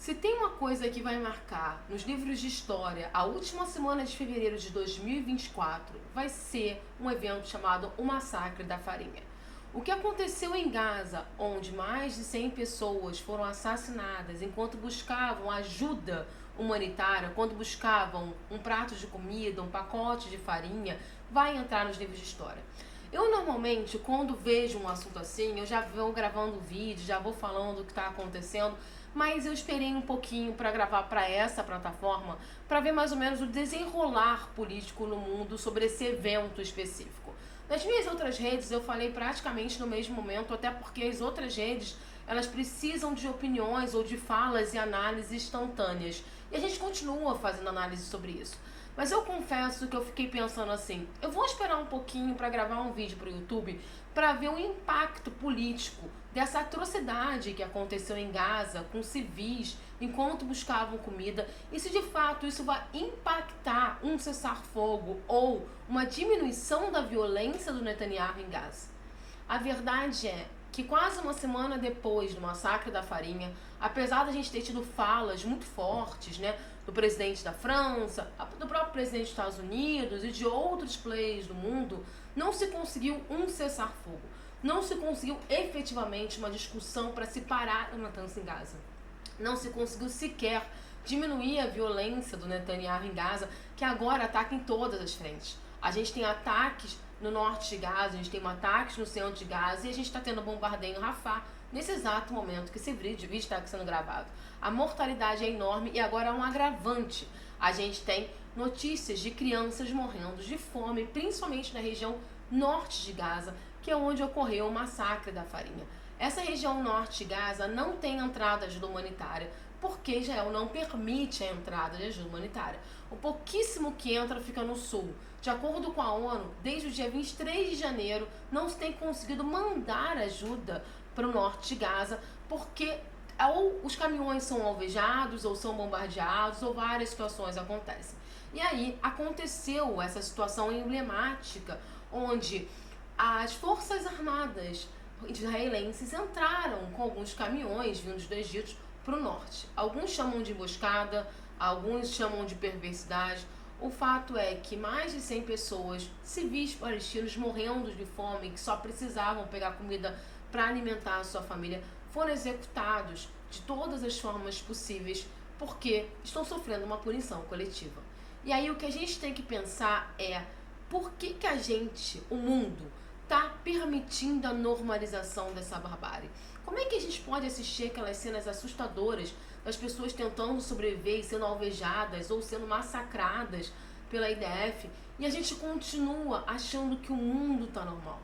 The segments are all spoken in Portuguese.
Se tem uma coisa que vai marcar nos livros de história a última semana de fevereiro de 2024, vai ser um evento chamado o Massacre da Farinha. O que aconteceu em Gaza, onde mais de 100 pessoas foram assassinadas enquanto buscavam ajuda humanitária, quando buscavam um prato de comida, um pacote de farinha, vai entrar nos livros de história. Eu normalmente, quando vejo um assunto assim, eu já vou gravando vídeo, já vou falando o que está acontecendo, mas eu esperei um pouquinho para gravar para essa plataforma, para ver mais ou menos o desenrolar político no mundo sobre esse evento específico. Nas minhas outras redes eu falei praticamente no mesmo momento, até porque as outras redes elas precisam de opiniões ou de falas e análises instantâneas. E a gente continua fazendo análise sobre isso. Mas eu confesso que eu fiquei pensando assim, eu vou esperar um pouquinho para gravar um vídeo para o YouTube para ver o impacto político dessa atrocidade que aconteceu em Gaza com civis enquanto buscavam comida e se de fato isso vai impactar um cessar-fogo ou uma diminuição da violência do Netanyahu em Gaza. A verdade é que quase uma semana depois do massacre da Farinha, apesar da gente ter tido falas muito fortes, né, do presidente da França, do próprio presidente dos Estados Unidos e de outros players do mundo, não se conseguiu um cessar-fogo. Não se conseguiu efetivamente uma discussão para se parar a matança em Gaza. Não se conseguiu sequer diminuir a violência do Netanyahu em Gaza, que agora ataca em todas as frentes. A gente tem ataques no norte de Gaza, a gente tem ataques no centro de Gaza e a gente está tendo bombardeio em Rafah nesse exato momento que esse vídeo está sendo gravado. A mortalidade é enorme e agora é um agravante. A gente tem notícias de crianças morrendo de fome, principalmente na região norte de Gaza, que é onde ocorreu o massacre da Farinha. Essa região norte de Gaza não tem entrada de ajuda humanitária, porque Israel não permite a entrada de ajuda humanitária. O pouquíssimo que entra fica no sul. De acordo com a ONU, desde o dia 23 de janeiro não se tem conseguido mandar ajuda para o norte de Gaza, porque ou os caminhões são alvejados, ou são bombardeados, ou várias situações acontecem. E aí aconteceu essa situação emblemática, onde as forças armadas israelenses entraram com alguns caminhões vindos do Egito para o norte. Alguns chamam de emboscada, alguns chamam de perversidade. O fato é que mais de 100 pessoas, civis palestinos morrendo de fome, que só precisavam pegar comida para alimentar a sua família, foram executados de todas as formas possíveis porque estão sofrendo uma punição coletiva. E aí o que a gente tem que pensar é por que a gente, o mundo, está permitindo a normalização dessa barbárie? Como é que a gente pode assistir aquelas cenas assustadoras das pessoas tentando sobreviver e sendo alvejadas ou sendo massacradas pela IDF e a gente continua achando que o mundo está normal?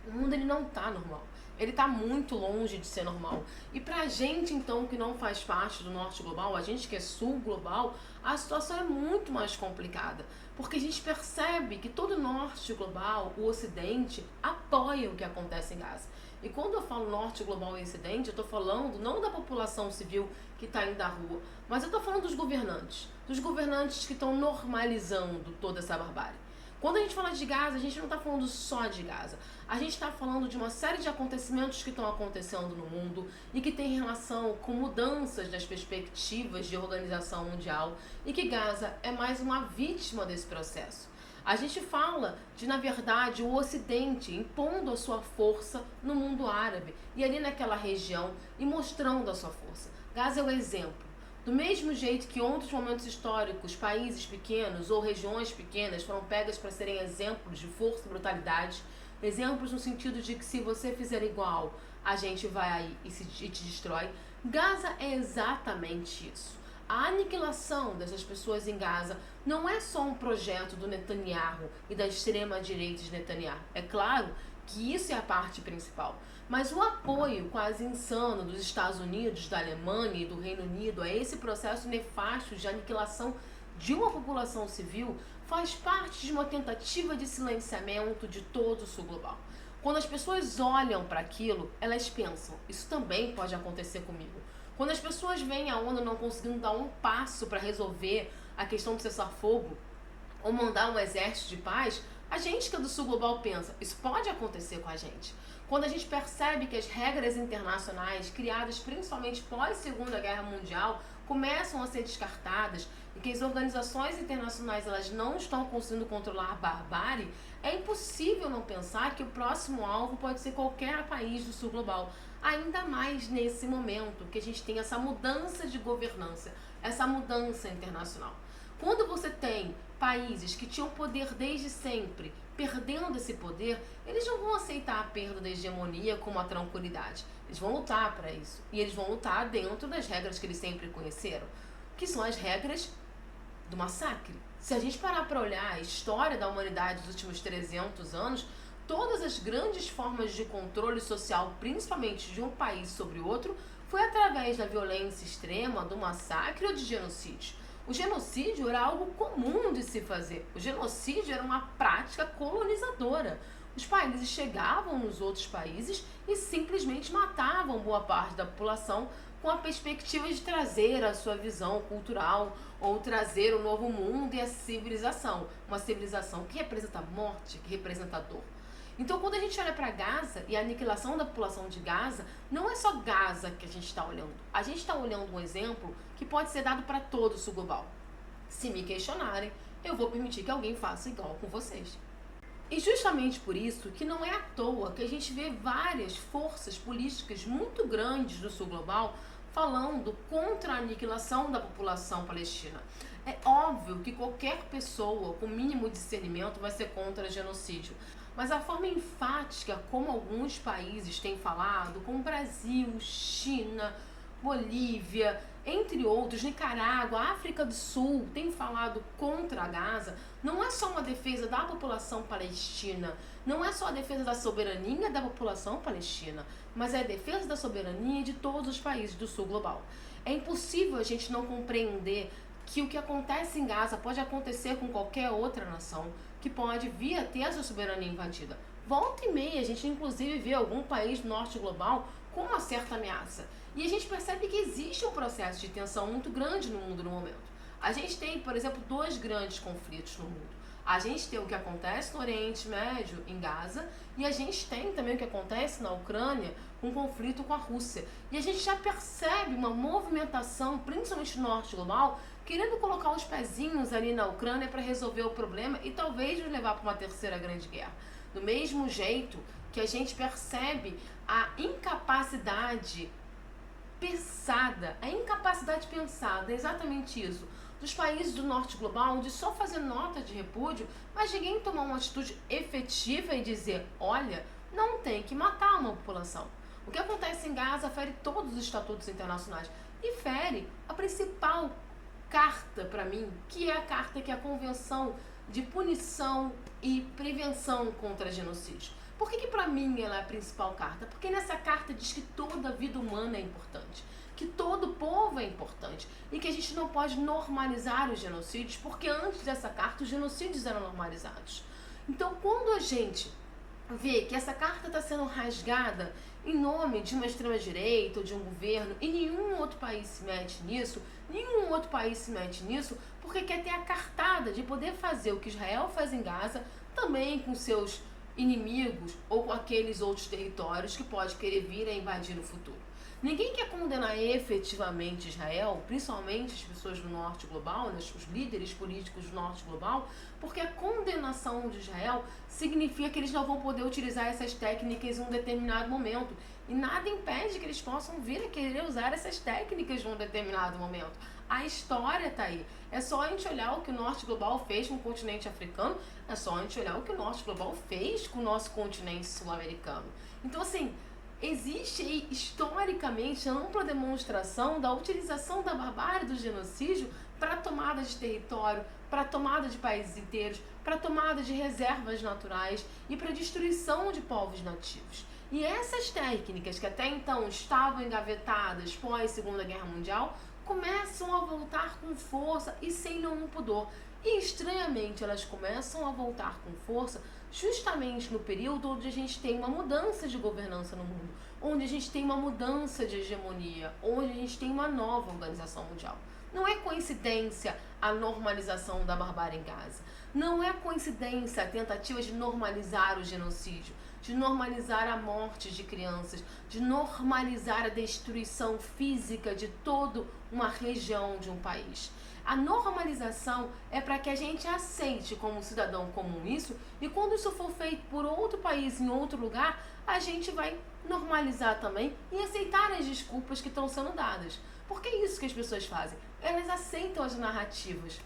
O mundo ele não está normal. Ele está muito longe de ser normal. E pra gente, então, que não faz parte do norte global, a gente que é sul global, a situação é muito mais complicada. Porque a gente percebe que todo o norte global, o ocidente, apoia o que acontece em Gaza. E quando eu falo norte global e ocidente, eu estou falando não da população civil que está indo à rua, mas eu estou falando dos governantes que estão normalizando toda essa barbárie. Quando a gente fala de Gaza, a gente não está falando só de Gaza. A gente está falando de uma série de acontecimentos que estão acontecendo no mundo e que tem relação com mudanças das perspectivas de organização mundial e que Gaza é mais uma vítima desse processo. A gente fala de, na verdade, o Ocidente impondo a sua força no mundo árabe e ali naquela região e mostrando a sua força. Gaza é o exemplo. Do mesmo jeito que em outros momentos históricos, países pequenos ou regiões pequenas foram pegas para serem exemplos de força e brutalidade, exemplos no sentido de que se você fizer igual, a gente vai aí e te destrói, Gaza é exatamente isso. A aniquilação dessas pessoas em Gaza não é só um projeto do Netanyahu e da extrema-direita de Netanyahu. É claro que isso é a parte principal. Mas o apoio quase insano dos Estados Unidos, da Alemanha e do Reino Unido a esse processo nefasto de aniquilação de uma população civil faz parte de uma tentativa de silenciamento de todo o sul global. Quando as pessoas olham para aquilo, elas pensam, isso também pode acontecer comigo. Quando as pessoas veem a ONU não conseguindo dar um passo para resolver a questão do cessar-fogo ou mandar um exército de paz, a gente que é do sul global pensa, isso pode acontecer com a gente. quando a gente percebe que as regras internacionais, criadas principalmente pós Segunda Guerra Mundial, começam a ser descartadas e que as organizações internacionais elas não estão conseguindo controlar a barbárie, é impossível não pensar que o próximo alvo pode ser qualquer país do sul global. Ainda mais nesse momento que a gente tem essa mudança de governança, essa mudança internacional. Quando você tem países que tinham poder desde sempre, perdendo esse poder, eles não vão aceitar a perda da hegemonia com uma tranquilidade. Eles vão lutar para isso. E eles vão lutar dentro das regras que eles sempre conheceram, que são as regras do massacre. Se a gente parar para olhar a história da humanidade dos últimos 300 anos, todas as grandes formas de controle social, principalmente de um país sobre outro, foi através da violência extrema, do massacre ou de genocídio. O genocídio era algo comum de se fazer. O genocídio era uma prática colonizadora. Os países chegavam nos outros países e simplesmente matavam boa parte da população com a perspectiva de trazer a sua visão cultural ou trazer o novo mundo e a civilização. Uma civilização que representa morte, que representa dor. Então, quando a gente olha para Gaza e a aniquilação da população de Gaza, não é só Gaza que a gente está olhando. A gente está olhando um exemplo que pode ser dado para todo o sul global. Se me questionarem, eu vou permitir que alguém faça igual com vocês. E justamente por isso que não é à toa que a gente vê várias forças políticas muito grandes do sul global falando contra a aniquilação da população palestina. É óbvio que qualquer pessoa com mínimo discernimento vai ser contra genocídio. Mas a forma enfática como alguns países têm falado, como Brasil, China, Bolívia, entre outros, Nicarágua, África do Sul, têm falado contra a Gaza, não é só uma defesa da população palestina, não é só a defesa da soberania da população palestina, mas é a defesa da soberania de todos os países do sul global. É impossível a gente não compreender que o que acontece em Gaza pode acontecer com qualquer outra nação, que pode vir a ter a sua soberania invadida. Volta e meia, a gente inclusive vê algum país do norte global com uma certa ameaça. E a gente percebe que existe um processo de tensão muito grande no mundo no momento. A gente tem, por exemplo, dois grandes conflitos no mundo. A gente tem o que acontece no Oriente Médio, em Gaza, e a gente tem também o que acontece na Ucrânia, um conflito com a Rússia. E a gente já percebe uma movimentação, principalmente no norte global, querendo colocar os pezinhos ali na Ucrânia para resolver o problema e talvez nos levar para uma terceira grande guerra. Do mesmo jeito que a gente percebe a incapacidade pensada, é exatamente isso, dos países do norte global de só fazer nota de repúdio, mas ninguém tomar uma atitude efetiva e dizer, olha, não tem que matar uma população. O que acontece em Gaza fere todos os estatutos internacionais e fere a principal carta para mim, que é a carta que é a Convenção de Punição e Prevenção contra Genocídio. Por que para mim ela é a principal carta? Porque nessa carta diz que toda vida humana é importante, que todo povo é importante e que a gente não pode normalizar os genocídios, porque antes dessa carta os genocídios eram normalizados. Então, quando a gente vê que essa carta está sendo rasgada em nome de uma extrema-direita ou de um governo e nenhum outro país se mete nisso, porque quer ter a cartada de poder fazer o que Israel faz em Gaza também com seus inimigos ou com aqueles outros territórios que pode querer vir a invadir no futuro. Ninguém quer condenar efetivamente Israel, principalmente as pessoas do norte global, né, os líderes políticos do norte global, porque a condenação de Israel significa que eles não vão poder utilizar essas técnicas em um determinado momento. E nada impede que eles possam vir a querer usar essas técnicas em um determinado momento. A história está aí. É só a gente olhar o que o norte global fez com o continente africano, é só a gente olhar o que o norte global fez com o nosso continente sul-americano. Então, assim, existe aí, historicamente, a ampla demonstração da utilização da barbárie do genocídio para tomada de território, para tomada de países inteiros, para tomada de reservas naturais e para destruição de povos nativos. E essas técnicas que até então estavam engavetadas pós Segunda Guerra Mundial começam a voltar com força e sem nenhum pudor. E estranhamente elas começam a voltar com força justamente no período onde a gente tem uma mudança de governança no mundo, onde a gente tem uma mudança de hegemonia, onde a gente tem uma nova organização mundial. Não é coincidência a normalização da barbárie em Gaza. Não é coincidência a tentativa de normalizar o genocídio. de normalizar a morte de crianças, de normalizar a destruição física de toda uma região de um país. A normalização é para que a gente aceite como cidadão comum isso, e quando isso for feito por outro país, em outro lugar, a gente vai normalizar também e aceitar as desculpas que estão sendo dadas. Porque é isso que as pessoas fazem. Elas aceitam as narrativas.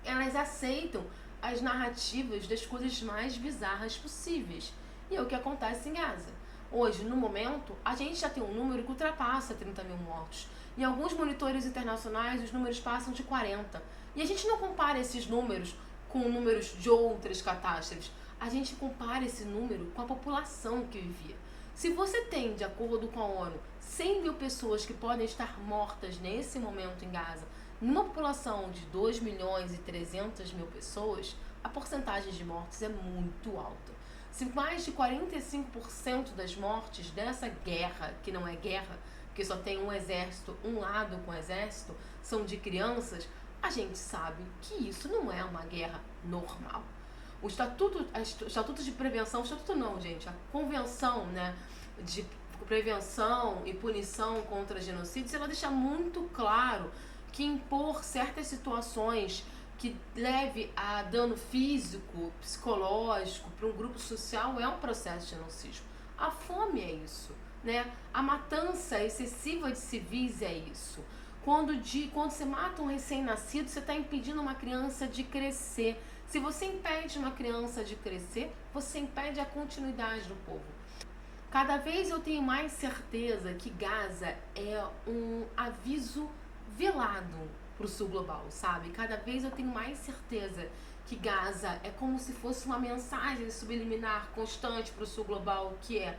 Elas aceitam as narrativas das coisas mais bizarras possíveis. E é o que acontece em Gaza. Hoje, no momento, a gente já tem um número que ultrapassa 30 mil mortos. Em alguns monitores internacionais, os números passam de 40. E a gente não compara esses números com números de outras catástrofes. A gente compara esse número com a população que vivia. Se você tem, de acordo com a ONU, 100 mil pessoas que podem estar mortas nesse momento em Gaza, numa população de 2 milhões e 300 mil pessoas, a porcentagem de mortes é muito alta. Se mais de 45% das mortes dessa guerra, que não é guerra, porque só tem um exército, um lado com exército, são de crianças, a gente sabe que isso não é uma guerra normal. O estatuto de prevenção, estatuto não, gente, a convenção, né, de prevenção e punição contra genocídios, ela deixa muito claro que impor certas situações que leve a dano físico, psicológico para um grupo social é um processo de genocídio. A fome é isso, né? A matança excessiva de civis é isso. Quando você mata um recém-nascido, você está impedindo uma criança de crescer. Se você impede uma criança de crescer, você impede a continuidade do povo. Cada vez eu tenho mais certeza que Gaza é um aviso velado para o sul global, sabe? Cada vez eu tenho mais certeza que Gaza é como se fosse uma mensagem subliminar constante para o sul global, que é: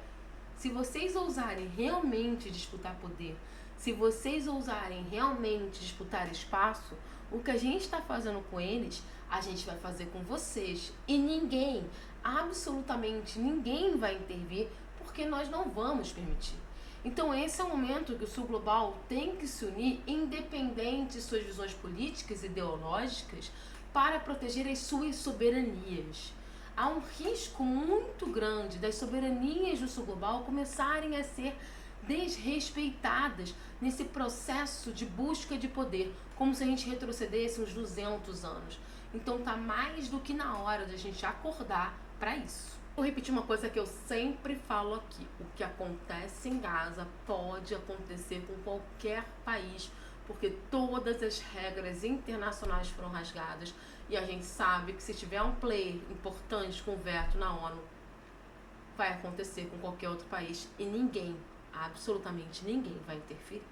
se vocês ousarem realmente disputar poder, se vocês ousarem realmente disputar espaço, o que a gente está fazendo com eles, a gente vai fazer com vocês. E ninguém, absolutamente ninguém vai intervir, porque nós não vamos permitir. Então esse é o momento que o sul global tem que se unir, independente de suas visões políticas e ideológicas, para proteger as suas soberanias. Há um risco muito grande das soberanias do sul global começarem a ser desrespeitadas nesse processo de busca de poder, como se a gente retrocedesse uns 200 anos. Então tá mais do que na hora da gente acordar para isso. Vou repetir uma coisa que eu sempre falo aqui: o que acontece em Gaza pode acontecer com qualquer país, porque todas as regras internacionais foram rasgadas, e a gente sabe que se tiver um player importante com veto na ONU, vai acontecer com qualquer outro país, e ninguém, absolutamente ninguém, vai interferir.